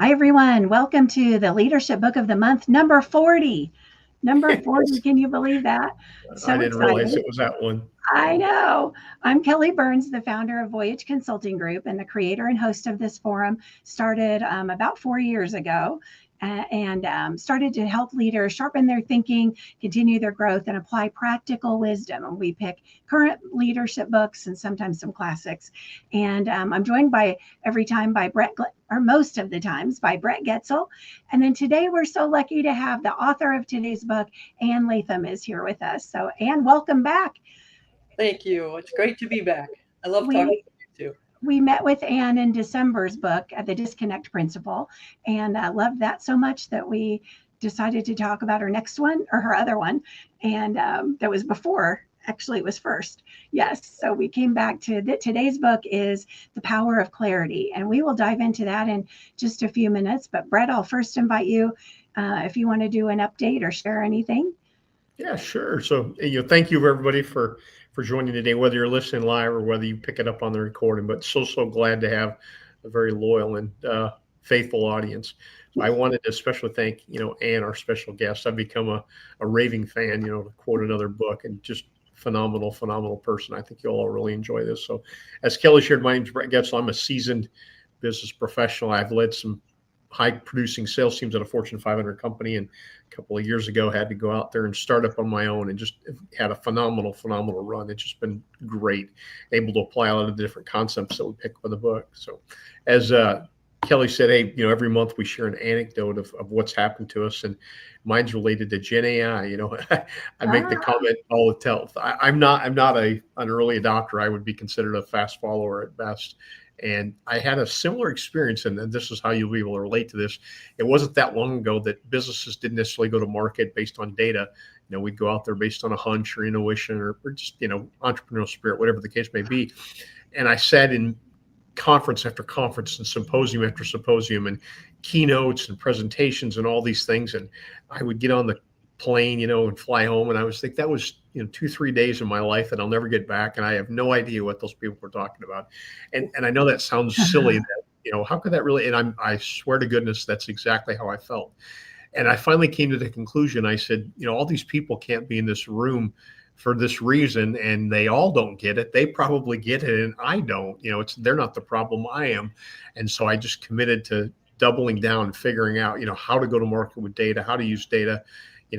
Hi, everyone. Welcome to the Leadership Book of the Month, number 40. Number 40, can you believe that? So I didn't realize it was that one. I know. I'm Kelly Byrnes, the founder of Voyage Consulting Group and the creator and host of this forum. Started about 4 years ago and started to help leaders sharpen their thinking, continue their growth, and apply practical wisdom. And we pick current leadership books and sometimes some classics. And I'm joined every time by most of the times by Bret Getzel. And then today we're so lucky to have the author of today's book, Ann Latham, is here with us. So Ann, welcome back. Thank you. It's great to be back. I love talking to you too. We met with Ann in December's book, The Disconnect Principle, and I loved that so much that we decided to talk about her next one, or her other one, and that was before. Actually, it was first. Yes. So we came back to today's book is The Power of Clarity, and we will dive into that in just a few minutes. But Bret, I'll first invite you if you want to do an update or share anything. Yeah, sure. So, thank you everybody for joining today, whether you're listening live or whether you pick it up on the recording. But so glad to have a very loyal and faithful audience. So I wanted to especially thank Ann, our special guest. I've become a raving fan, to quote another book, and just phenomenal person. I think you'll all really enjoy this. So as Kelly shared, my name is Bret Getzel. I'm a seasoned business professional. I've led some high producing sales teams at a Fortune 500 company, and a couple of years ago had to go out there and start up on my own, and just had a phenomenal run. It's just been great, able to apply a lot of the different concepts that we pick up in the book. So as Kelly said, hey, every month we share an anecdote of what's happened to us, and mine's related to Gen AI. I make the comment all the time. I'm not an early adopter. I would be considered a fast follower at best. And I had a similar experience, and this is how you'll be able to relate to this. It wasn't that long ago that businesses didn't necessarily go to market based on data. We'd go out there based on a hunch or intuition or just, entrepreneurial spirit, whatever the case may be. And I sat in conference after conference and symposium after symposium and keynotes and presentations and all these things. And I would get on the plane, and fly home. And I was like, that was, 2-3 days of my life that I'll never get back. And I have no idea what those people were talking about. And I know that sounds silly that, how could that really, and I swear to goodness, that's exactly how I felt. And I finally came to the conclusion. I said, all these people can't be in this room for this reason, and they all don't get it. They probably get it, and I don't. They're not the problem, I am. And so I just committed to doubling down and figuring out, how to go to market with data, how to use data,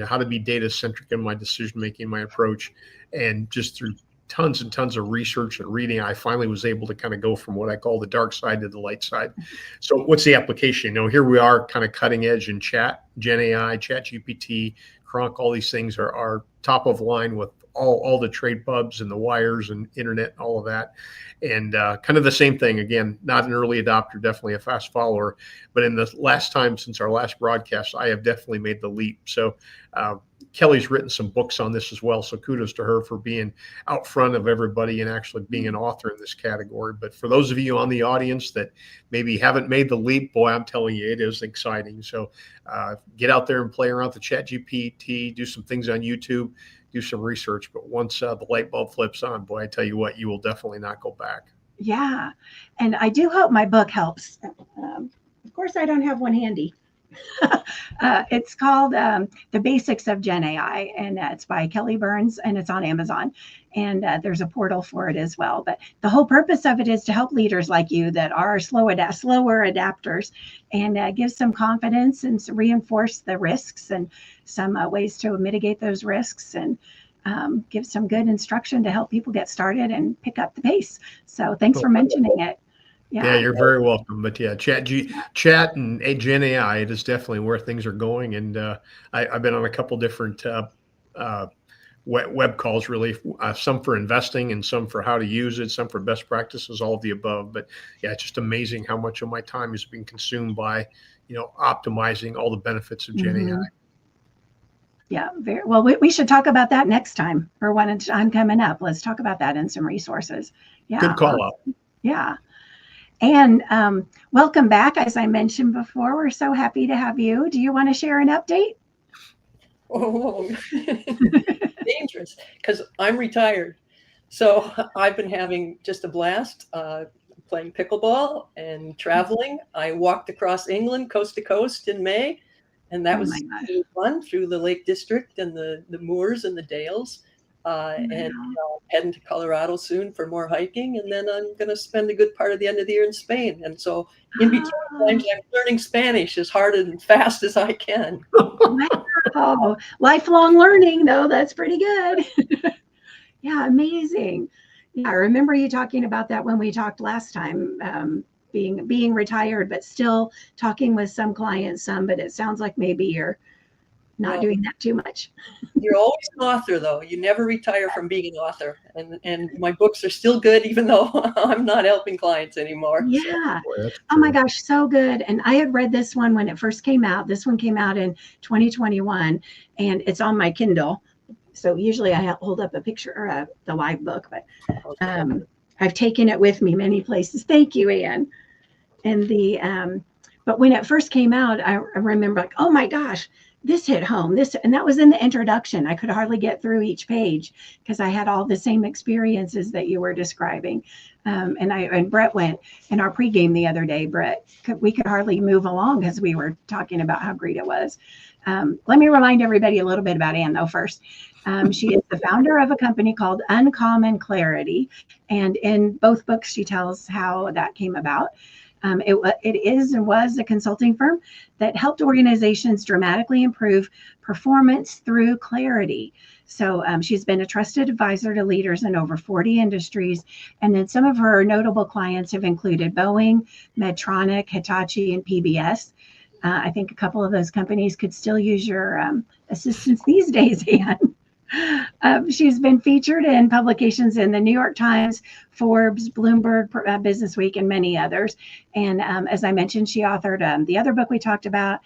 how to be data centric in my decision making, my approach. And just through tons and tons of research and reading, I finally was able to kind of go from what I call the dark side to the light side. So what's the application? Here we are, kind of cutting edge in Gen AI, ChatGPT, Kronk, all these things are top of line with all the trade pubs and the wires and internet and all of that. And kind of the same thing, again, not an early adopter, definitely a fast follower. But in the last time since our last broadcast, I have definitely made the leap. So Kelly's written some books on this as well. So kudos to her for being out front of everybody and actually being an author in this category. But for those of you on the audience that maybe haven't made the leap, boy, I'm telling you, it is exciting. So get out there and play around with the ChatGPT, do some things on YouTube, do some research. But once the light bulb flips on, boy, I tell you what, you will definitely not go back. Yeah. And I do hope my book helps. Of course, I don't have one handy. It's called The Basics of Gen AI, and it's by Kelly Byrnes, and it's on Amazon. And there's a portal for it as well. But the whole purpose of it is to help leaders like you that are slower adapters, and give some confidence and reinforce the risks and some ways to mitigate those risks, and give some good instruction to help people get started and pick up the pace. So thanks for mentioning it. Yeah, you're very welcome. But yeah, chat and Gen AI, it is definitely where things are going. And I've been on a couple different web calls, really, some for investing and some for how to use it, some for best practices, all of the above. But yeah, it's just amazing how much of my time is being consumed by, optimizing all the benefits of Gen AI. Yeah, very well. We should talk about that next time, or when I'm coming up. Let's talk about that and some resources. Yeah, good call out. Yeah. And welcome back. As I mentioned before, we're so happy to have you. Do you want to share an update? Oh, dangerous, because I'm retired. So I've been having just a blast playing pickleball and traveling. I walked across England, coast to coast in May, and that Oh was my gosh. really fun through the Lake District and the moors and the dales. And heading to Colorado soon for more hiking. And then I'm going to spend a good part of the end of the year in Spain. And so in between times, I'm learning Spanish as hard and fast as I can. Wow. Lifelong learning, though. That's pretty good. Yeah, amazing. Yeah, I remember you talking about that when we talked last time, being retired, but still talking with some clients, but it sounds like maybe you're not doing that too much. You're always an author, though. You never retire from being an author. And my books are still good, even though I'm not helping clients anymore. Yeah. Boy, oh my gosh, so good. And I had read this one when it first came out. This one came out in 2021, and it's on my Kindle. So usually I hold up a picture or the live book, but I've taken it with me many places. Thank you, Ann. And but when it first came out, I remember like, oh my gosh, this hit home. And that was in the introduction. I could hardly get through each page because I had all the same experiences that you were describing. And Brett went in our pregame the other day. Brett, we could hardly move along because we were talking about how great it was. Let me remind everybody a little bit about Ann, though, first. She is the founder of a company called Uncommon Clarity. And in both books, she tells how that came about. It is and was a consulting firm that helped organizations dramatically improve performance through clarity. So she's been a trusted advisor to leaders in over 40 industries. And then some of her notable clients have included Boeing, Medtronic, Hitachi, and PBS. I think a couple of those companies could still use your assistance these days, Ann. She's been featured in publications in the New York Times, Forbes, Bloomberg, Business Week, and many others. And as I mentioned, she authored the other book we talked about.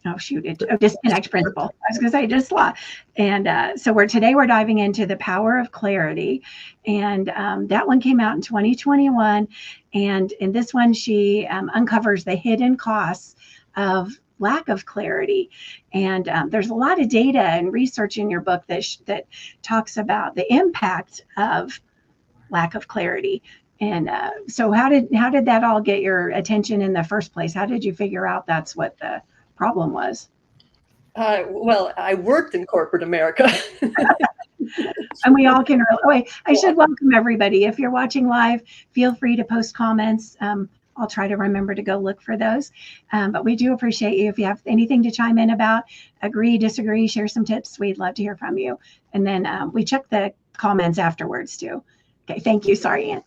Disconnect Principle. I was going to say just law. And so today we're diving into the power of clarity. And that one came out in 2021. And in this one, she uncovers the hidden costs of lack of clarity. And there's a lot of data and research in your book that talks about the impact of lack of clarity. And so how did that all get your attention in the first place? How did you figure out that's what the problem was? Well, I worked in corporate America. And we all can relate. I should welcome everybody. If you're watching live, feel free to post comments. I'll try to remember to go look for those. But we do appreciate you. If you have anything to chime in about, agree, disagree, share some tips, we'd love to hear from you. And then we check the comments afterwards too. Okay, thank you. Sorry, Ann.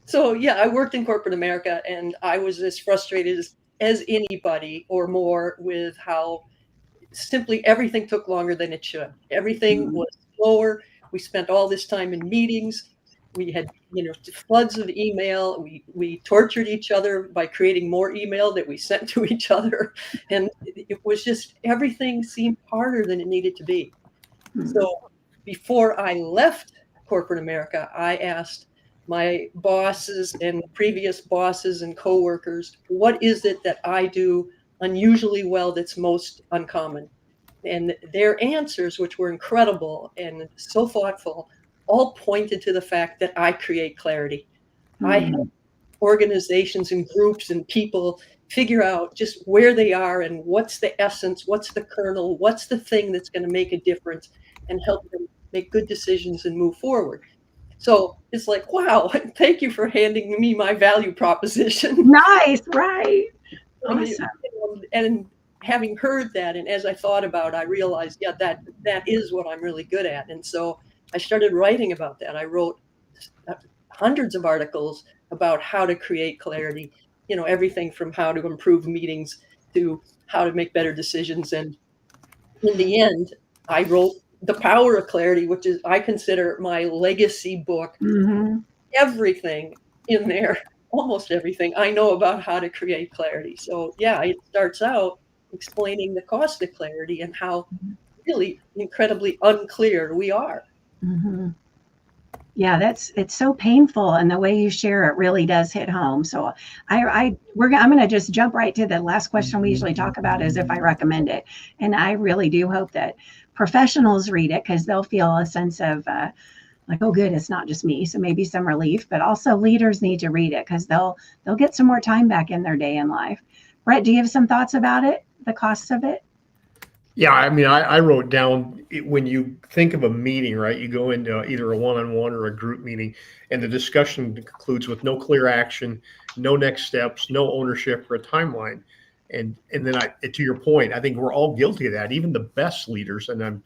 So yeah, I worked in corporate America, and I was as frustrated as anybody or more with how simply everything took longer than it should. Everything was slower. We spent all this time in meetings. We had, floods of email. We tortured each other by creating more email that we sent to each other. And it was just, everything seemed harder than it needed to be. So before I left corporate America, I asked my bosses and previous bosses and coworkers, what is it that I do unusually well that's most uncommon? And their answers, which were incredible and so thoughtful, all pointed to the fact that I create clarity. I help organizations and groups and people figure out just where they are and what's the essence, what's the kernel, what's the thing that's going to make a difference, and help them make good decisions and move forward. So it's like, wow, thank you for handing me my value proposition. Nice, right. Awesome. And having heard that, and as I thought about it, I realized, yeah, that is what I'm really good at. And so I started writing about that. I wrote hundreds of articles about how to create clarity, everything from how to improve meetings to how to make better decisions. And in the end, I wrote The Power of Clarity, which is, I consider, my legacy book. Everything in there, almost everything I know about how to create clarity. So yeah, it starts out explaining the cost of clarity and how really incredibly unclear we are. Yeah, it's so painful, and the way you share it really does hit home. So I'm going to just jump right to the last question we usually talk about, is if I recommend it. And I really do hope that professionals read it, because they'll feel a sense of like, oh, good, it's not just me. So maybe some relief, but also leaders need to read it because they'll get some more time back in their day in life. Brett, do you have some thoughts about it, the costs of it? Yeah, I mean, I wrote down when you think of a meeting, right? You go into either a one-on-one or a group meeting, and the discussion concludes with no clear action, no next steps, no ownership or a timeline. And then to your point, I think we're all guilty of that, even the best leaders. And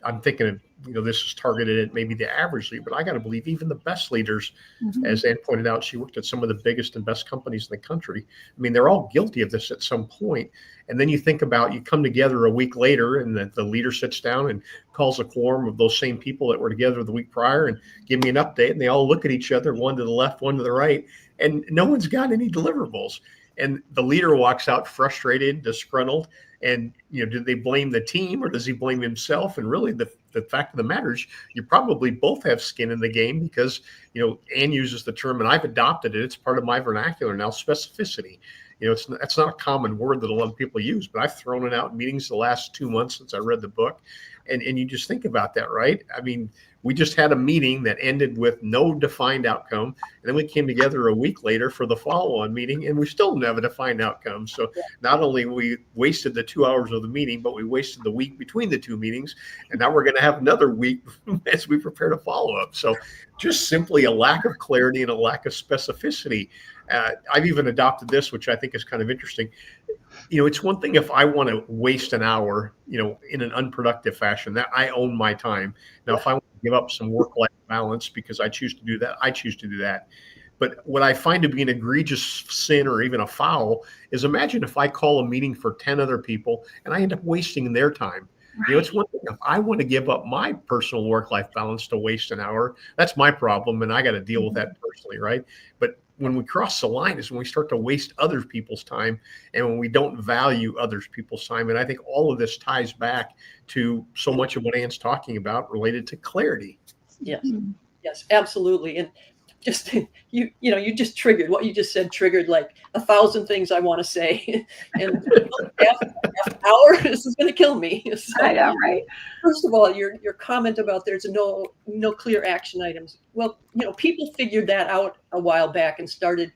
I'm thinking of, this is targeted at maybe the average leader, but I got to believe even the best leaders, as Ann pointed out, she worked at some of the biggest and best companies in the country. I mean, they're all guilty of this at some point. And then you think about, you come together a week later and the leader sits down and calls a quorum of those same people that were together the week prior and give me an update. And they all look at each other, one to the left, one to the right, and no one's got any deliverables. And the leader walks out frustrated, disgruntled. And, do they blame the team or does he blame himself? And really the fact of the matter is you probably both have skin in the game because, Ann uses the term, and I've adopted it. It's part of my vernacular now, specificity. That's not a common word that a lot of people use, but I've thrown it out in meetings the last 2 months since I read the book. And you just think about that, right? I mean, we just had a meeting that ended with no defined outcome. And then we came together a week later for the follow-on meeting, and we still didn't have a defined outcome. So not only we wasted the 2 hours of the meeting, but we wasted the week between the two meetings. And now we're going to have another week as we prepare to follow up. So just simply a lack of clarity and a lack of specificity. I've even adopted this, which I think is kind of interesting. It's one thing if I want to waste an hour, in an unproductive fashion, that I own my time. Now, if I want to give up some work-life balance because I choose to do that, I choose to do that. But what I find to be an egregious sin or even a foul is imagine if I call a meeting for 10 other people and I end up wasting their time. Right. It's one thing if I want to give up my personal work-life balance to waste an hour, that's my problem, and I got to deal with that personally, right? But when we cross the line is when we start to waste other people's time and when we don't value other people's time. And I think all of this ties back to so much of what Ann's talking about related to clarity. Yes, yes, absolutely. And just, you just triggered what you just said, triggered like 1,000 things I want to say. And half an hour, this is going to kill me. So, I know, right? First of all, your comment about there's no clear action items. Well, people figured that out a while back and started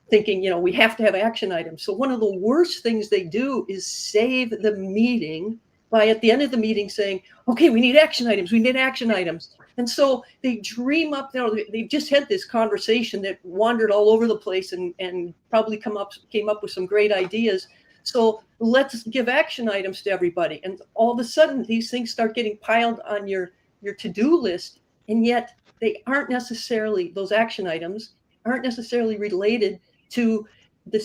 thinking, we have to have action items. So one of the worst things they do is save the meeting by at the end of the meeting saying, okay, we need action items. We need action items. And so they dream up, they just had this conversation that wandered all over the place and probably came up with some great ideas. So let's give action items to everybody. And all of a sudden, these things start getting piled on your to-do list. And yet they aren't necessarily, those action items aren't necessarily related to the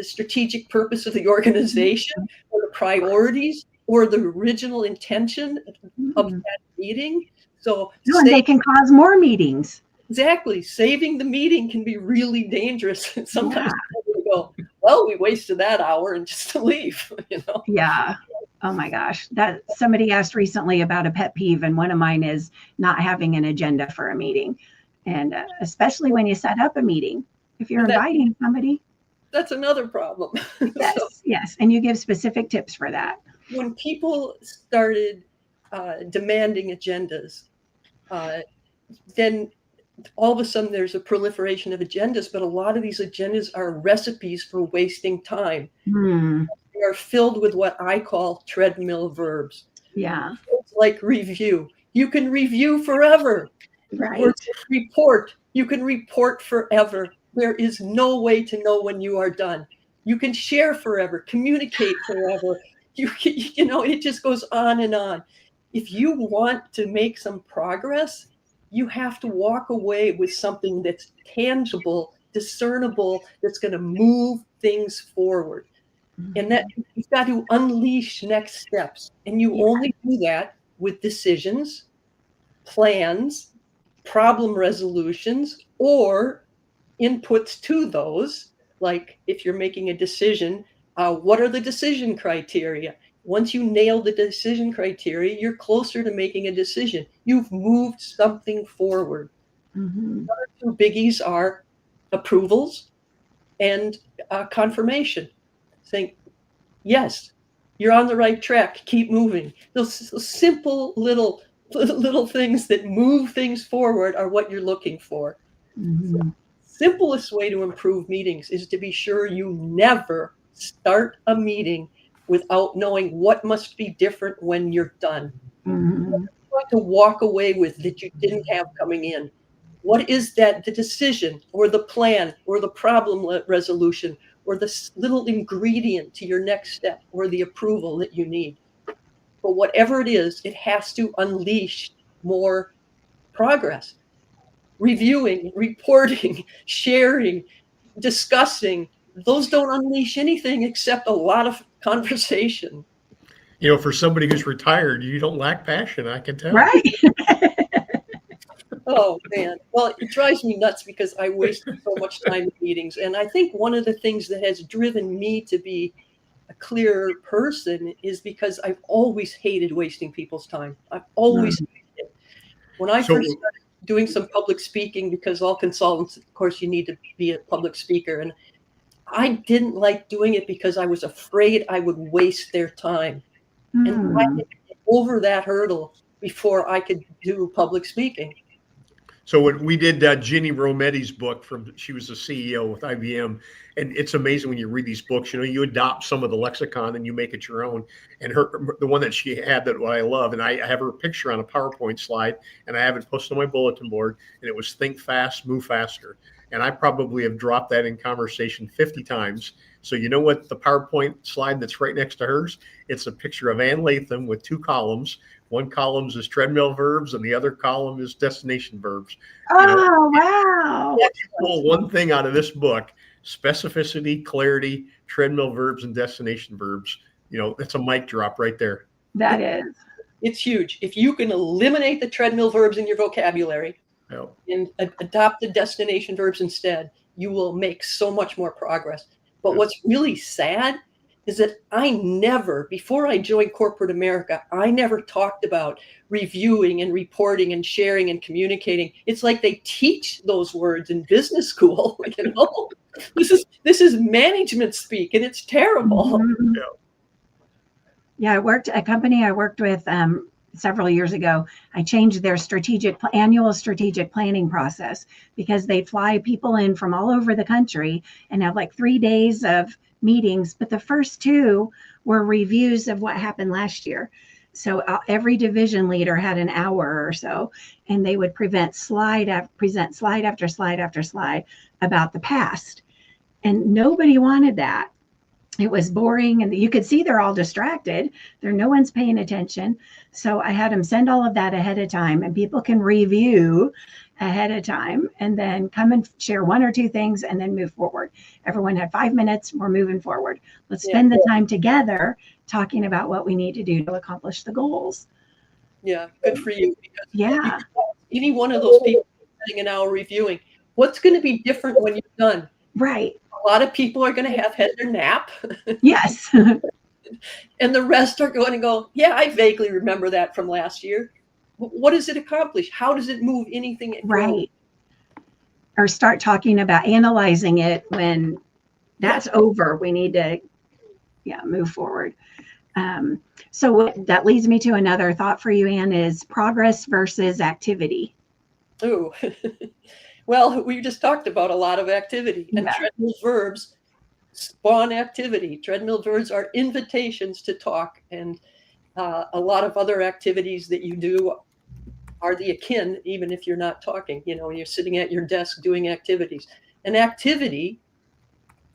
strategic purpose of the organization or the priorities or the original intention of that meeting. So they can cause more meetings. Exactly. Saving the meeting can be really dangerous. Sometimes people go, well, we wasted that hour and just to leave, Yeah. Oh my gosh. That somebody asked recently about a pet peeve, and one of mine is not having an agenda for a meeting. And especially when you set up a meeting, if you're inviting somebody. That's another problem. Yes, yes. And you give specific tips for that. When people started demanding agendas, then all of a sudden there's a proliferation of agendas, but a lot of these agendas are recipes for wasting time. They are filled with what I call treadmill verbs. Yeah. It's like review. You can review forever. Right. Or report. You can report forever. There is no way to know when you are done. You can share forever, communicate forever. It just goes on and on. If you want to make some progress, you have to walk away with something that's tangible, discernible, that's going to move things forward. And that you've got to unleash next steps. And you only do that with decisions, plans, problem resolutions, or inputs to those. Like if you're making a decision, what are the decision criteria? Once you nail the decision criteria, you're closer to making a decision. You've moved something forward. The other two biggies are approvals and confirmation. Saying, yes, you're on the right track. Keep moving. Those simple little little things that move things forward are what you're looking for. Mm-hmm. Simplest way to improve meetings is to be sure you never start a meeting without knowing what must be different when you're done. Mm-hmm. What are you going to walk away with that you didn't have coming in? What is that, the decision or the plan or the problem resolution or the little ingredient to your next step or the approval that you need? But whatever it is, it has to unleash more progress. Reviewing, reporting, sharing, discussing, those don't unleash anything except a lot of conversation. You know, for somebody who's retired, you don't lack passion, I can tell. Right. Oh, man. Well, it drives me nuts because I waste so much time in meetings. And I think one of the things that has driven me to be a clear person is because I've always hated wasting people's time. I've always hated it. When I first started doing some public speaking, because all consultants, of course, you need to be a public speaker. And I didn't like doing it because I was afraid I would waste their time. And I had to get over that hurdle before I could do public speaking. So when we did Ginny Rometty's book, she was the CEO with IBM, and it's amazing when you read these books. You know, you adopt some of the lexicon and you make it your own. And the one that she had that what I love, and I have her picture on a PowerPoint slide, and I have it posted on my bulletin board, and it was think fast, move faster. And I probably have dropped that in conversation 50 times. So you know what the PowerPoint slide that's right next to hers? It's a picture of Ann Latham with two columns. One column is treadmill verbs and the other column is destination verbs. Oh, wow. Pull one thing out of this book: specificity, clarity, treadmill verbs, and destination verbs. You know, that's a mic drop right there. That is. It's huge. If you can eliminate the treadmill verbs in your vocabulary and adopt the destination verbs instead, you will make so much more progress. But what's really sad is that I never, before I joined corporate America, I never talked about reviewing and reporting and sharing and communicating. It's like they teach those words in business school. You know, this is management speak, and it's terrible. Mm-hmm. Yeah, I worked at a company I worked with several years ago. I changed their annual strategic planning process because they'd fly people in from all over the country and have like 3 days of meetings, but the first 2 were reviews of what happened last year. So every division leader had an hour or so, and they would present slide after slide after slide about the past. And nobody wanted that. It was boring, and you could see they're all distracted. No one's paying attention. So I had them send all of that ahead of time, and people can review ahead of time and then come and share 1 or 2 things and then move forward. Everyone had 5 minutes. We're moving forward. Let's spend the time together talking about what we need to do to accomplish the goals. Yeah, good for you. Yeah. Any one of those people spending an hour reviewing, what's going to be different when you're done? Right. A lot of people are going to have had their nap. Yes. And the rest are going to go, yeah, I vaguely remember that from last year. What does it accomplish? How does it move anything? Right. Or start talking about analyzing it when that's over. We need to, move forward. So that leads me to another thought for you, Ann, is progress versus activity. Oh, well, we just talked about a lot of activity, and treadmill verbs spawn activity. Treadmill verbs are invitations to talk, and a lot of other activities that you do are the akin, even if you're not talking. You know, you're sitting at your desk doing activities. An activity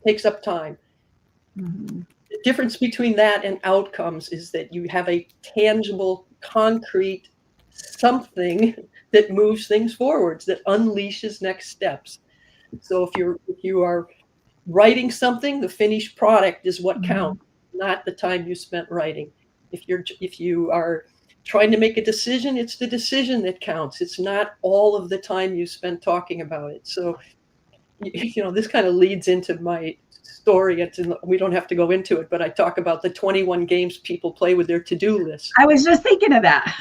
takes up time. Mm-hmm. The difference between that and outcomes is that you have a tangible, concrete something that moves things forwards, that unleashes next steps. So if you are writing something, the finished product is what counts, not the time you spent writing. If you are trying to make a decision, it's the decision that counts. It's not all of the time you spent talking about it. So, this kind of leads into my story. We don't have to go into it, but I talk about the 21 games people play with their to-do list. I was just thinking of that.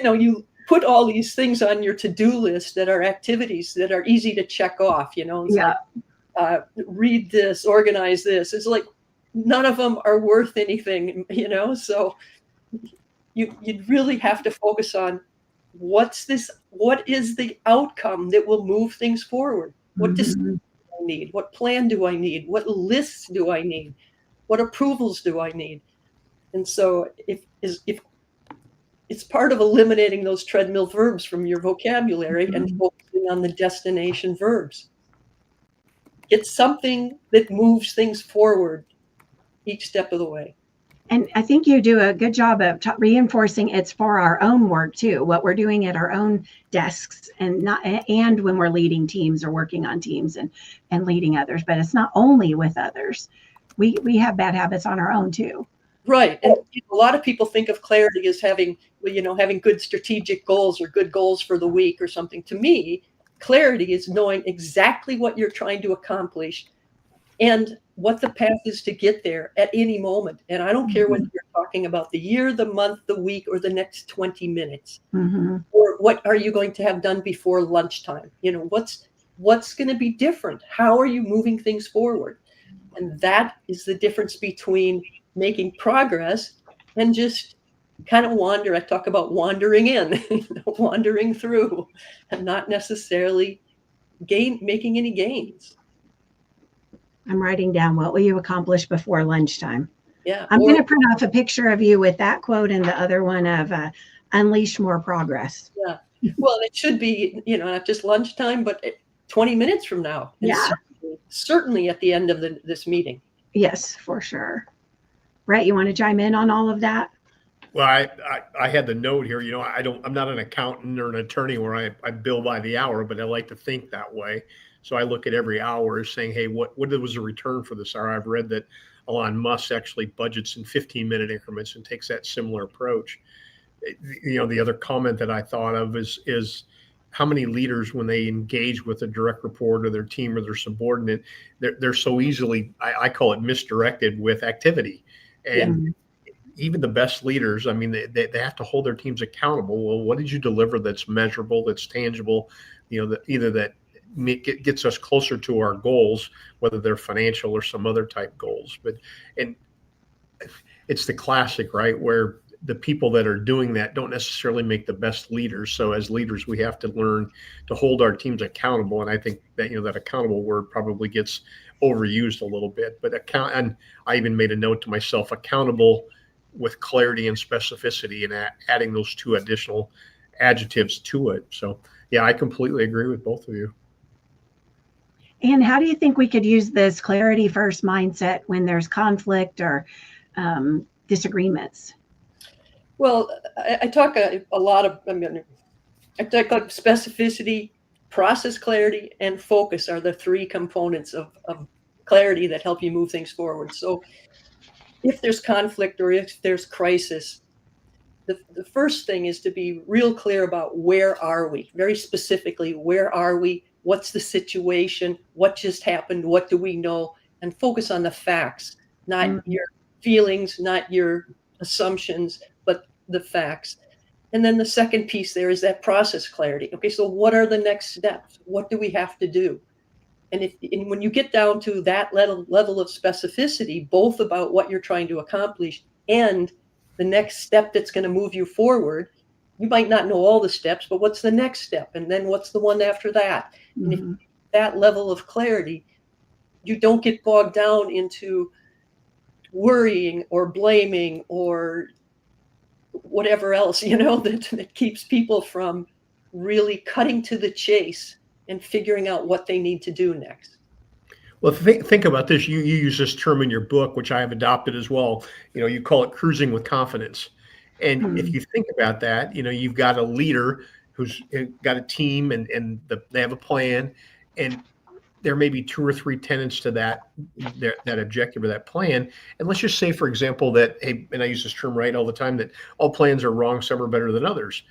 So you put all these things on your to-do list that are activities that are easy to check off. It's like, read this, organize this. It's like none of them are worth anything. So you'd really have to focus on what is the outcome that will move things forward? What decisions do I need? What plan do I need? What lists do I need? What approvals do I need? And so if it's part of eliminating those treadmill verbs from your vocabulary and focusing on the destination verbs. It's something that moves things forward each step of the way. And I think you do a good job of reinforcing it's for our own work too, what we're doing at our own desks, and when we're leading teams or working on teams and leading others. But it's not only with others. We have bad habits on our own too. Right. And a lot of people think of clarity as having good strategic goals or good goals for the week or something. To me, clarity is knowing exactly what you're trying to accomplish and what the path is to get there at any moment. And I don't care whether you're talking about the year, the month, the week, or the next 20 minutes. Or what are you going to have done before lunchtime? What's going to be different? How are you moving things forward? And that is the difference between making progress and just kind of wander. I talk about wandering in, wandering through, and not necessarily making any gains. I'm writing down, what will you accomplish before lunchtime? Yeah. I'm going to print off a picture of you with that quote and the other one of unleash more progress. Yeah. Well, it should be, not just lunchtime, but 20 minutes from now. And yeah. Certainly at the end of this meeting. Yes, for sure. Brett, you want to chime in on all of that? Well, I had the note here, I'm not an accountant or an attorney where I bill by the hour, but I like to think that way. So I look at every hour as saying, hey, what was the return for this hour? I've read that Elon Musk actually budgets in 15-minute increments and takes that similar approach. The other comment that I thought of is how many leaders, when they engage with a direct report or their team or their subordinate, they're so easily, I call it misdirected with activity. And even the best leaders, I mean, they have to hold their teams accountable. Well, what did you deliver that's measurable, that's tangible, that gets us closer to our goals, whether they're financial or some other type goals. And it's the classic, right, where the people that are doing that don't necessarily make the best leaders. So as leaders, we have to learn to hold our teams accountable. And I think that, that accountable word probably gets overused a little bit, but and I even made a note to myself, accountable with clarity and specificity, and adding those two additional adjectives to it. So yeah, I completely agree with both of you. And how do you think we could use this clarity first mindset when there's conflict or disagreements? Well, I talk a lot of, I talk about specificity, process clarity, and focus are the three components of clarity that help you move things forward. So if there's conflict or if there's crisis, the first thing is to be real clear about where are we? Very specifically, where are we? What's the situation? What just happened? What do we know? And focus on the facts, not your feelings, not your assumptions, but the facts. And then the second piece there is that process clarity. Okay, so what are the next steps? What do we have to do? And when you get down to that level of specificity, both about what you're trying to accomplish and the next step that's going to move you forward, you might not know all the steps, but what's the next step? And then what's the one after that? And if that level of clarity, you don't get bogged down into worrying or blaming or whatever else, that keeps people from really cutting to the chase and figuring out what they need to do next. Well, think about this. You use this term in your book, which I have adopted as well. You call it cruising with confidence. And if you think about that, you've got a leader who's got a team and they have a plan, and there may be 2 or 3 tenets to that objective or that plan. And let's just say, for example, that, hey, and I use this term right all the time, that all plans are wrong, some are better than others.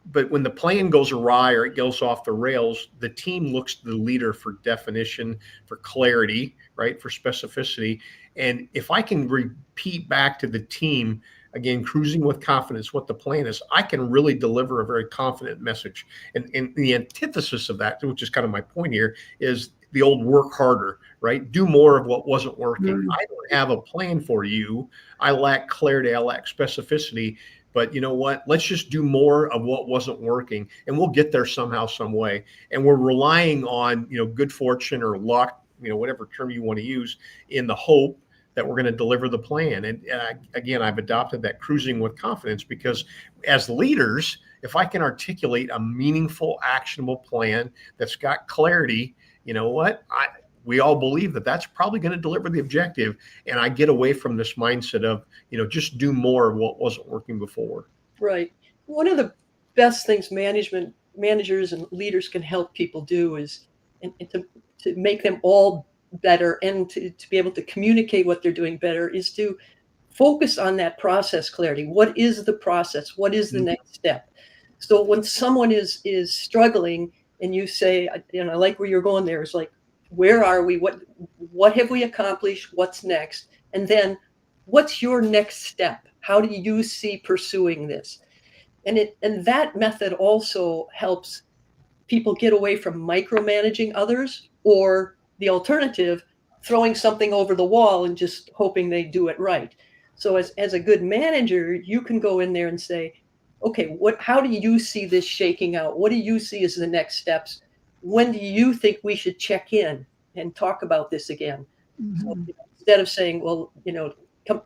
But when the plan goes awry or it goes off the rails, the team looks to the leader for definition, for clarity, right, for specificity. And if I can repeat back to the team, again, cruising with confidence, what the plan is, I can really deliver a very confident message. And the antithesis of that, which is kind of my point here, is the old work harder, right? Do more of what wasn't working. I don't have a plan for you. I lack clarity. I lack specificity. but you know what? Let's just do more of what wasn't working, and we'll get there somehow, some way. And we're relying on, good fortune or luck, whatever term you want to use, in the hope that we're going to deliver the plan. And again, I've adopted that cruising with confidence, because as leaders, if I can articulate a meaningful, actionable plan that's got clarity, you know what? We all believe that that's probably going to deliver the objective. And I get away from this mindset of, just do more of what wasn't working before. Right. One of the best things managers and leaders can help people do is and to make them all better, and to be able to communicate what they're doing better, is to focus on that process clarity. What is the process? What is the next step? So when someone is struggling and you say, I like where you're going there, is like, where are we? What have we accomplished? What's next? And then what's your next step? How do you see pursuing this? And that method also helps people get away from micromanaging others, or the alternative, throwing something over the wall and just hoping they do it right. So as a good manager, you can go in there and say, okay, how do you see this shaking out? What do you see as the next steps? When do you think we should check in and talk about this again? So instead of saying, well,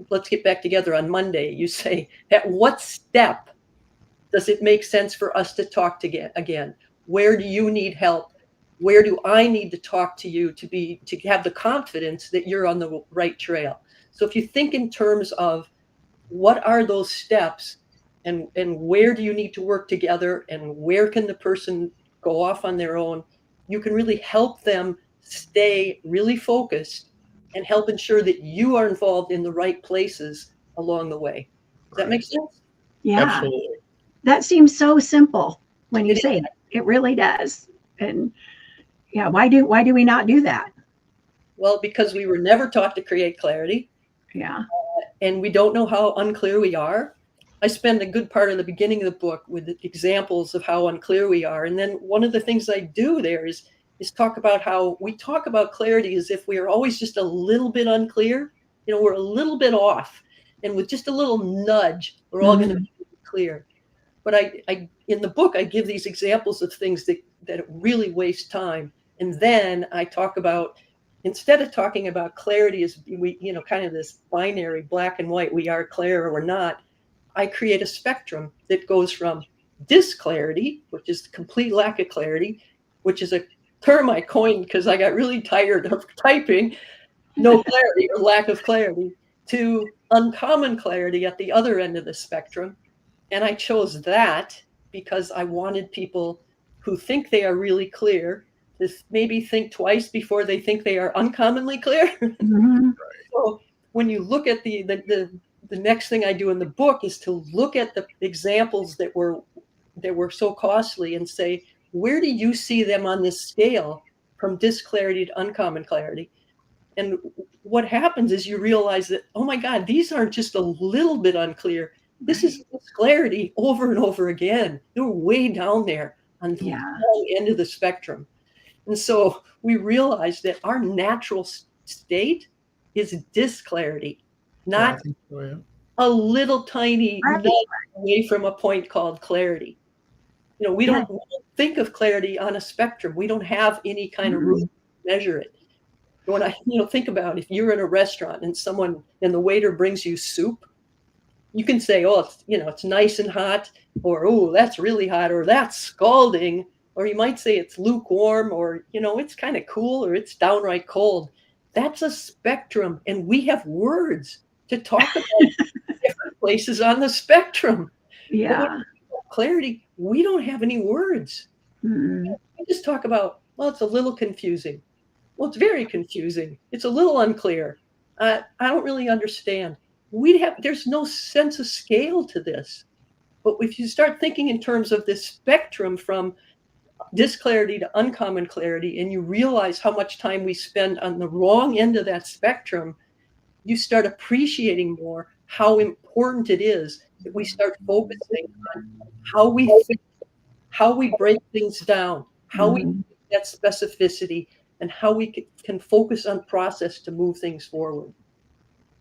let's get back together on Monday, you say, at what step does it make sense for us to talk again? Where do you need help? Where do I need to talk to you to have the confidence that you're on the right trail? So if you think in terms of what are those steps, and where do you need to work together, and where can the person go off on their own, you can really help them stay really focused and help ensure that you are involved in the right places along the way. Does that make sense? Yeah, absolutely. That seems so simple when you say it. It really does. And yeah, why do we not do that? Well, because we were never taught to create clarity. Yeah. And we don't know how unclear we are. I spend a good part of the beginning of the book with examples of how unclear we are. And then one of the things I do there is talk about how we talk about clarity as if we are always just a little bit unclear. We're a little bit off. And with just a little nudge, we're all going to be clear. But I in the book, I give these examples of things that really waste time. And then I talk about, instead of talking about clarity as we, kind of this binary black and white, we are clear or we're not, I create a spectrum that goes from disclarity, which is complete lack of clarity, which is a term I coined because I got really tired of typing no clarity or lack of clarity, to uncommon clarity at the other end of the spectrum. And I chose that because I wanted people who think they are really clear to maybe think twice before they think they are uncommonly clear. So when you look at the next thing I do in the book is to look at the examples that were so costly and say, where do you see them on this scale from disclarity to uncommon clarity? And what happens is you realize that, oh my God, these aren't just a little bit unclear. This is clarity over and over again. They're way down there on the wrong end of the spectrum. And so we realize that our natural state is disclarity, not a little tiny nudge away from a point called clarity. We don't think of clarity on a spectrum. We don't have any kind of room to measure it. When I think about, if you're in a restaurant and the waiter brings you soup, you can say, oh, it's nice and hot, or, oh, that's really hot, or that's scalding, or you might say it's lukewarm, or, it's kind of cool, or it's downright cold. That's a spectrum, and we have words to talk about different places on the spectrum. Yeah. Clarity, we don't have any words. We just talk about, well, it's a little confusing. Well, it's very confusing. It's a little unclear. I don't really understand. There's no sense of scale to this. But if you start thinking in terms of this spectrum from disclarity to uncommon clarity, and you realize how much time we spend on the wrong end of that spectrum, you start appreciating more how important it is that we start focusing on how we think, how we break things down, how we get specificity, and how we can focus on process to move things forward.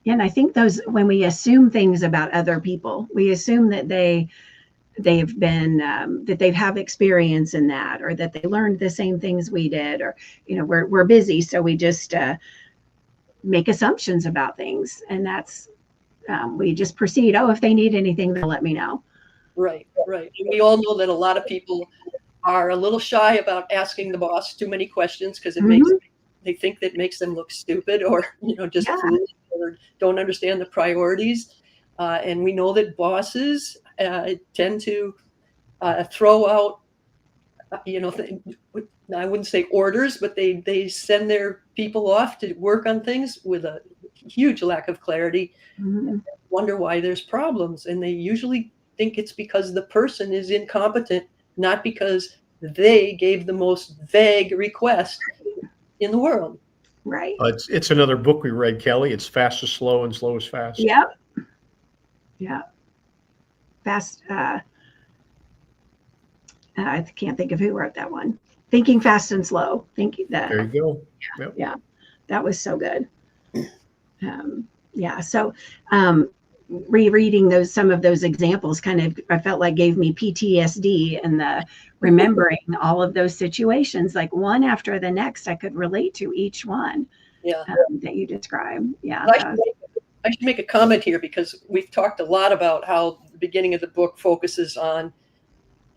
And I think those, when we assume things about other people, we assume that they've been, that they have experience in that, or that they learned the same things we did, or, you know, we're busy. So we just make assumptions about things. And that's, we just proceed. Oh, if they need anything, they'll let me know. Right, right. And we all know that a lot of people are a little shy about asking the boss too many questions because it makes, they think that makes them look stupid, or, you know, just foolish, or don't understand the priorities. And we know that bosses tend to throw out, you know, I wouldn't say orders, but they send their people off to work on things with a huge lack of clarity, and wonder why there's problems. And they usually think it's because the person is incompetent, not because they gave the most vague request in the world. Right. It's another book we read, Kelly. It's Fast is Slow and Slow is Fast. Yep. Yeah. Fast. I can't think of who wrote that one. Thinking Fast and Slow. Thinking that. There you go. Yeah. Yep. Yeah. That was so good. Yeah. So, rereading some of those examples kind of, I felt like gave me PTSD, and the remembering all of those situations, like one after the next, I could relate to each one. Yeah. That you described. Yeah. I should make a comment here, because we've talked a lot about how the beginning of the book focuses on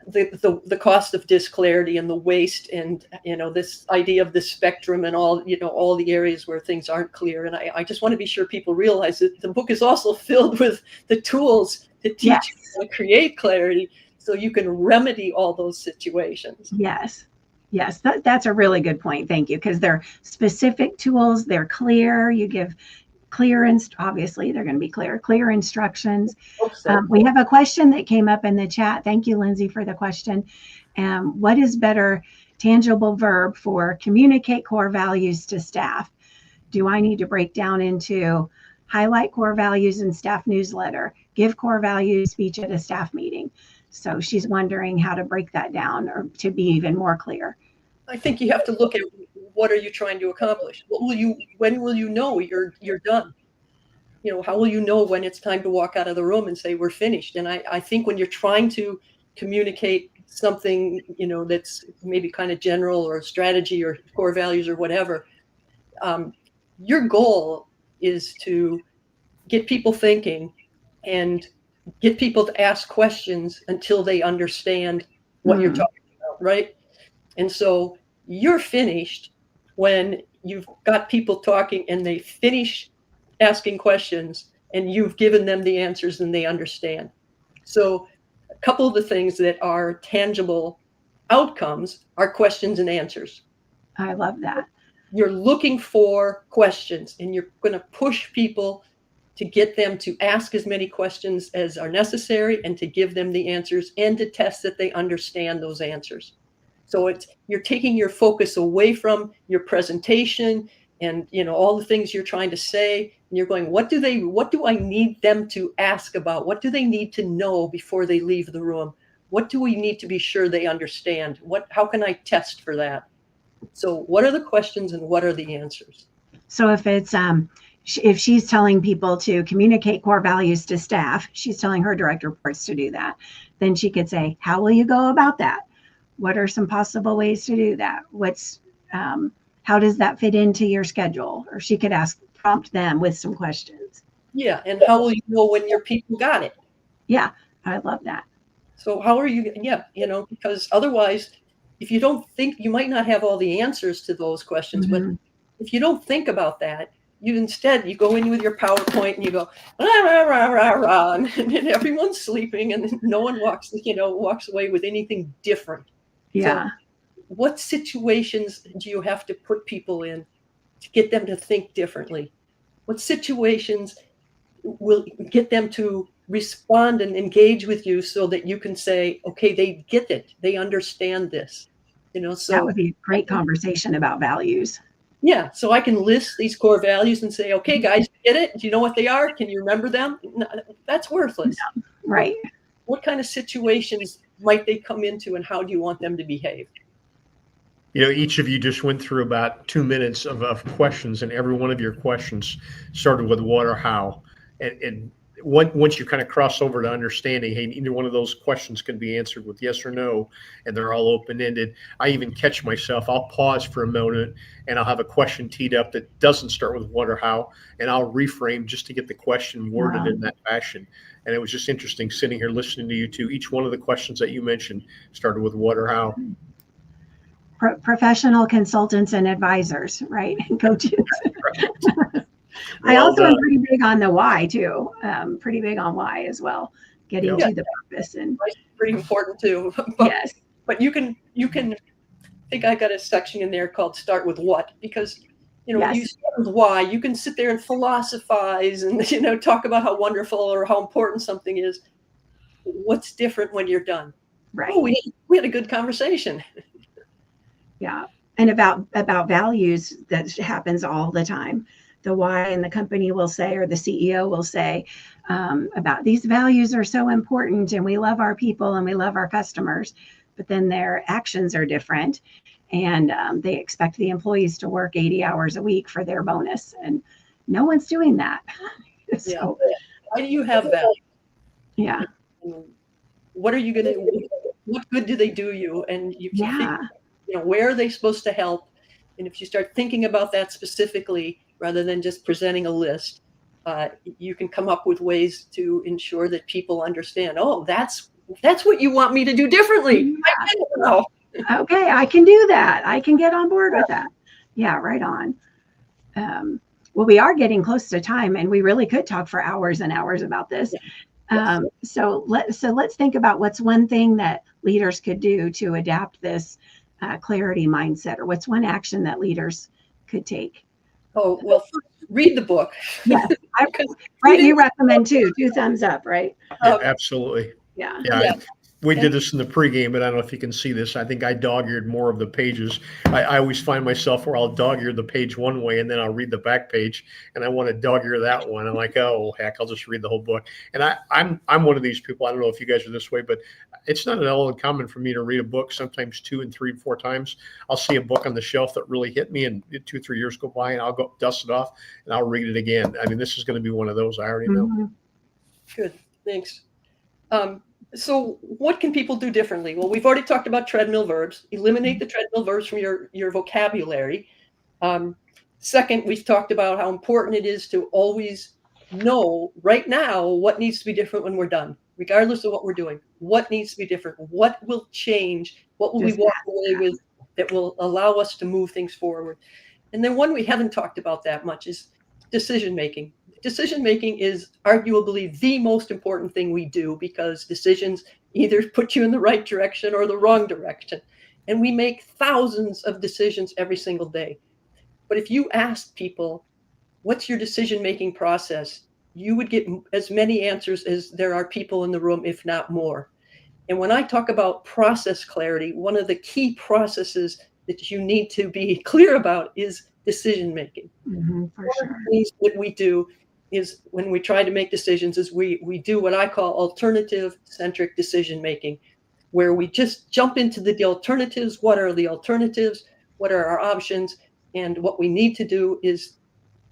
the cost of disclarity and the waste, and, you know, this idea of the spectrum and all, you know, all the areas where things aren't clear. And I just want to be sure people realize that the book is also filled with the tools to teach you how to create clarity, so you can remedy all those situations. Yes. Yes, that's a really good point. Thank you. Because they're specific tools. They're clear. You give clear, and obviously they're going to be clear instructions. We have a question that came up in the chat. Thank you, Lindsay, for the question. What is better tangible verb for communicate core values to staff? Do I need to break down into highlight core values in staff newsletter, give core values speech at a staff meeting? So she's wondering how to break that down, or to be even more clear. I think you have to look at, what are you trying to accomplish? When will you know you're done? You know, how will you know when it's time to walk out of the room and say we're finished? And I think when you're trying to communicate something, you know, that's maybe kind of general, or strategy, or core values, or whatever, your goal is to get people thinking and get people to ask questions until they understand what you're talking about, right? And so you're finished when you've got people talking and they finish asking questions, and you've given them the answers and they understand. So a couple of the things that are tangible outcomes are questions and answers. I love that. You're looking for questions, and you're going to push people to get them to ask as many questions as are necessary, and to give them the answers, and to test that they understand those answers. So you're taking your focus away from your presentation and, you know, all the things you're trying to say, and you're going, what do I need them to ask about? What do they need to know before they leave the room? What do we need to be sure they understand? How can I test for that? So what are the questions and what are the answers? So if it's if she's telling people to communicate core values to staff, she's telling her direct reports to do that, then she could say, how will you go about that? What are some possible ways to do that? How does that fit into your schedule? Or she could prompt them with some questions. Yeah. And how will you know when your people got it? Yeah. I love that. So how are you? Yeah. You know, because otherwise, if you don't think, you might not have all the answers to those questions, but if you don't think about that, you go in with your PowerPoint and you go, rah, rah, rah, rah, rah, and everyone's sleeping, and no one walks away with anything different. Yeah. So what situations do you have to put people in to get them to think differently? What situations will get them to respond and engage with you so that you can say, okay, they get it. They understand this. You know, so that would be a great conversation about values. Yeah. So I can list these core values and say, okay, guys, get it? Do you know what they are? Can you remember them? No, that's worthless. No. Right. What kind of situations might they come into, and how do you want them to behave? Each of you just went through about 2 minutes of questions, and every one of your questions started with what or how. And once you kind of cross over to understanding, hey, either one of those questions can be answered with yes or no, and they're all open-ended. I even catch myself. I'll pause for a moment, and I'll have a question teed up that doesn't start with what or how, and I'll reframe just to get the question worded in that fashion. And it was just interesting sitting here listening to you two. Each one of the questions that you mentioned started with what or how. Professional consultants and advisors, right? Coaches. Right. I also am pretty big on the why too. Pretty big on why as well. Getting to the purpose, and pretty important too. Yes. But you can I think I got a section in there called "Start with What," because when you start with why, you can sit there and philosophize and talk about how wonderful or how important something is. What's different when you're done? Right. Oh, we had a good conversation. Yeah, and about values, that happens all the time. The why, and the company will say, or the CEO will say, about these values are so important, and we love our people and we love our customers, but then their actions are different, and they expect the employees to work 80 hours a week for their bonus, and no one's doing that. So, why do you have that? Yeah. What are you going to? What good do they do you? And you can figure, where are they supposed to help? And if you start thinking about that specifically, rather than just presenting a list, you can come up with ways to ensure that people understand, oh, that's what you want me to do differently. Yeah. Okay, I can do that. I can get on board with that. Yeah, right on. Well, we are getting close to time, and we really could talk for hours and hours about this. So let's think about what's one thing that leaders could do to adapt this clarity mindset, or what's one action that leaders could take. Oh, well, first, read the book. Yes, right. You recommend too. 2 thumbs up, right? Yeah, absolutely. Yeah. We did this in the pregame, but I don't know if you can see this. I think I dog-eared more of the pages. I always find myself where I'll dog-ear the page one way, and then I'll read the back page, and I want to dog-ear that one. I'm like, oh, heck, I'll just read the whole book. And I'm one of these people. I don't know if you guys are this way, but it's not at all uncommon for me to read a book sometimes 2 and 3 and 4 times. I'll see a book on the shelf that really hit me, and 2 or 3 years go by, and I'll go dust it off, and I'll read it again. I mean, this is going to be one of those. I already know. Mm-hmm. Good, thanks. So what can people do differently? Well, we've already talked about treadmill verbs. Eliminate the treadmill verbs from your vocabulary. Second, we've talked about how important it is to always know right now what needs to be different when we're done, regardless of what we're doing. What needs to be different? What will change? What will we walk away with that will allow us to move things forward? And then one we haven't talked about that much is decision-making. Decision-making is arguably the most important thing we do, because decisions either put you in the right direction or the wrong direction. And we make thousands of decisions every single day. But if you ask people, what's your decision-making process? You would get as many answers as there are people in the room, if not more. And when I talk about process clarity, one of the key processes that you need to be clear about is decision-making. Mm-hmm, for sure. One of the things that we do is, when we try to make decisions, is we do what I call alternative-centric decision-making, where we just jump into the alternatives. What are the alternatives? What are our options? And what we need to do is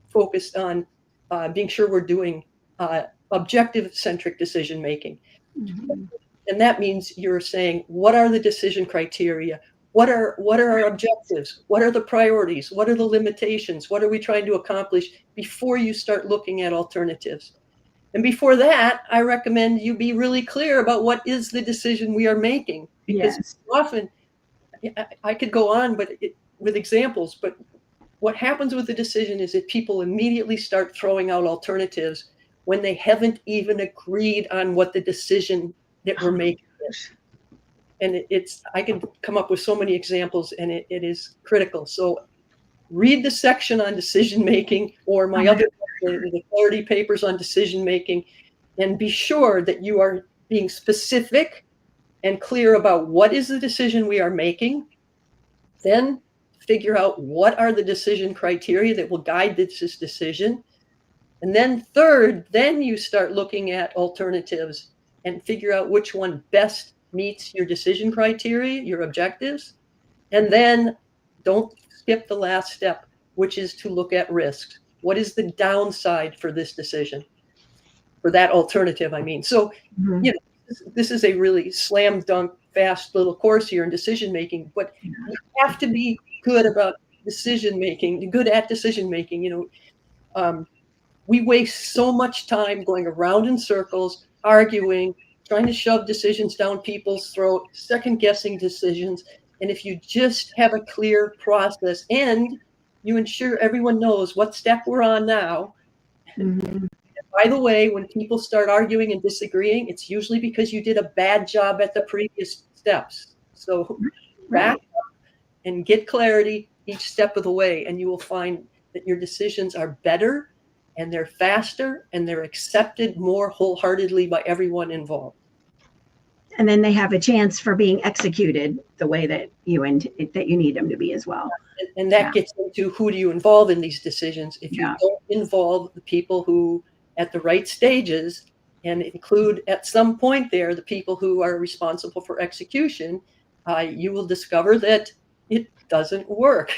focus on being sure we're doing objective-centric decision-making. Mm-hmm. And that means you're saying, what are the decision criteria? What are our objectives? What are the priorities? What are the limitations? What are we trying to accomplish before you start looking at alternatives? And before that, I recommend you be really clear about what is the decision we are making. Because often, I could go on with examples, but what happens with the decision is that people immediately start throwing out alternatives when they haven't even agreed on what the decision that we're making is. And I can come up with so many examples, and it is critical. So read the section on decision-making, or my other, the clarity papers on decision-making, and be sure that you are being specific and clear about what is the decision we are making. Then figure out what are the decision criteria that will guide this decision. And then third, then you start looking at alternatives and figure out which one best meets your decision criteria, your objectives. And then don't skip the last step, which is to look at risks. What is the downside for this decision? For that alternative, I mean. So, you know, this is a really slam dunk, fast little course here in decision making, but you have to be good about decision making, good at decision making. You know, we waste so much time going around in circles, arguing, trying to shove decisions down people's throat, second guessing decisions. And if you just have a clear process and you ensure everyone knows what step we're on now. By the way, when people start arguing and disagreeing, it's usually because you did a bad job at the previous steps. So back up and get clarity each step of the way, and you will find that your decisions are better and they're faster and they're accepted more wholeheartedly by everyone involved. And then they have a chance for being executed the way that you need them to be as well. And that gets into who do you involve in these decisions. If you don't involve the people who at the right stages and include at some point there the people who are responsible for execution, you will discover that it doesn't work.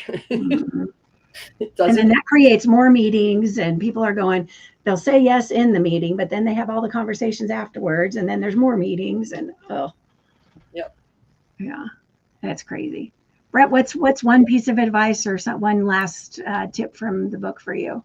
It doesn't. And then that creates more meetings, and people are going, they'll say yes in the meeting, but then they have all the conversations afterwards, and then there's more meetings, and yeah, that's crazy. Brett, what's one piece of advice or one last tip from the book for you?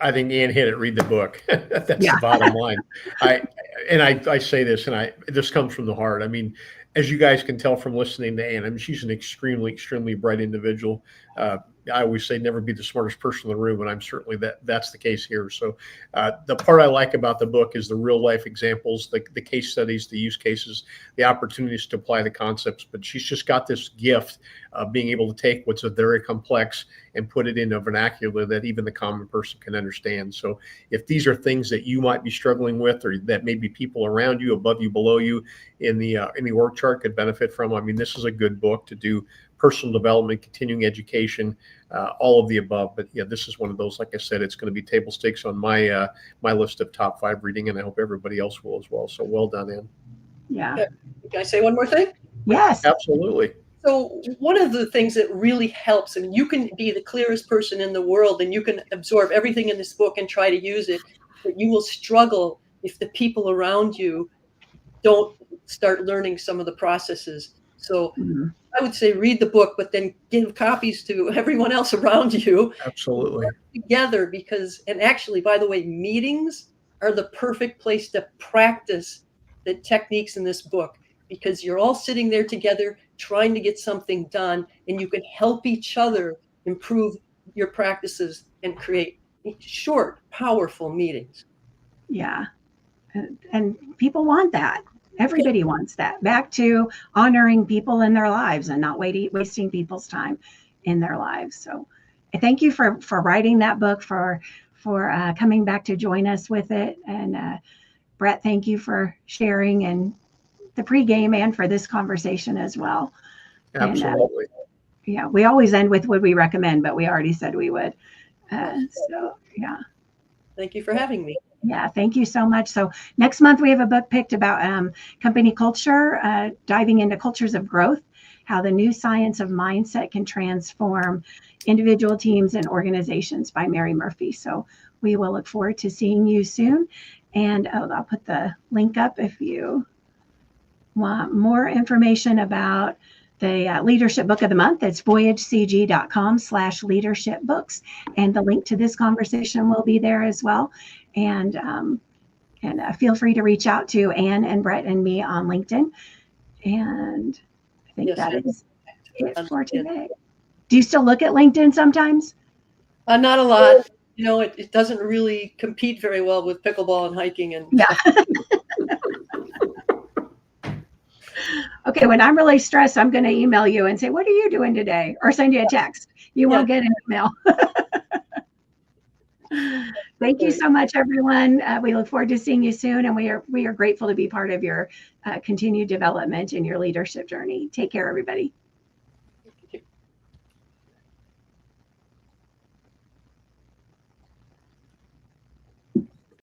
I think Ann hit it. Read the book. That's the bottom line. I say this, and this comes from the heart. I mean, as you guys can tell from listening to Ann, I mean, she's an extremely, extremely bright individual. I always say never be the smartest person in the room, and I'm certainly that's the case here. So the part I like about the book is the real life examples, the case studies, the use cases, the opportunities to apply the concepts. But she's just got this gift of being able to take what's very complex and put it in a vernacular that even the common person can understand. So if these are things that you might be struggling with, or that maybe people around you, above you, below you in the org chart could benefit from, I mean, this is a good book to do personal development, continuing education, all of the above. But yeah, this is one of those, like I said, it's going to be table stakes on my my list of top 5 reading, and I hope everybody else will as well. So well done, Ann. Yeah. Can I say one more thing? Yes. Absolutely. So one of the things that really helps, and you can be the clearest person in the world and you can absorb everything in this book and try to use it, but you will struggle if the people around you don't start learning some of the processes. So I would say read the book, but then give copies to everyone else around you. Absolutely. Together, because, and actually, by the way, meetings are the perfect place to practice the techniques in this book, because you're all sitting there together trying to get something done, and you can help each other improve your practices and create short, powerful meetings. Yeah. And people want that. Everybody wants that. Back to honoring people in their lives and not wasting people's time in their lives. So I thank you for writing that book, for coming back to join us with it. And Brett, thank you for sharing and the pregame and for this conversation as well. Absolutely. And, we always end with would we recommend, but we already said we would. So yeah. Thank you for having me. Yeah, thank you so much. So next month we have a book picked about company culture, diving into cultures of growth, how the new science of mindset can transform individual teams and organizations, by Mary Murphy. So we will look forward to seeing you soon. And I'll put the link up if you want more information about the leadership book of the month. It's voyagecg.com/leadership books. And the link to this conversation will be there as well. And feel free to reach out to Ann and Brett and me on LinkedIn. And I think that is it for today. Do you still look at LinkedIn sometimes? Not a lot. You know, it doesn't really compete very well with pickleball and hiking. And Okay, when I'm really stressed, I'm going to email you and say, what are you doing today? Or send you a text. You won't get an email. Thank you so much, everyone. We look forward to seeing you soon. And we are grateful to be part of your continued development in your leadership journey. Take care, everybody.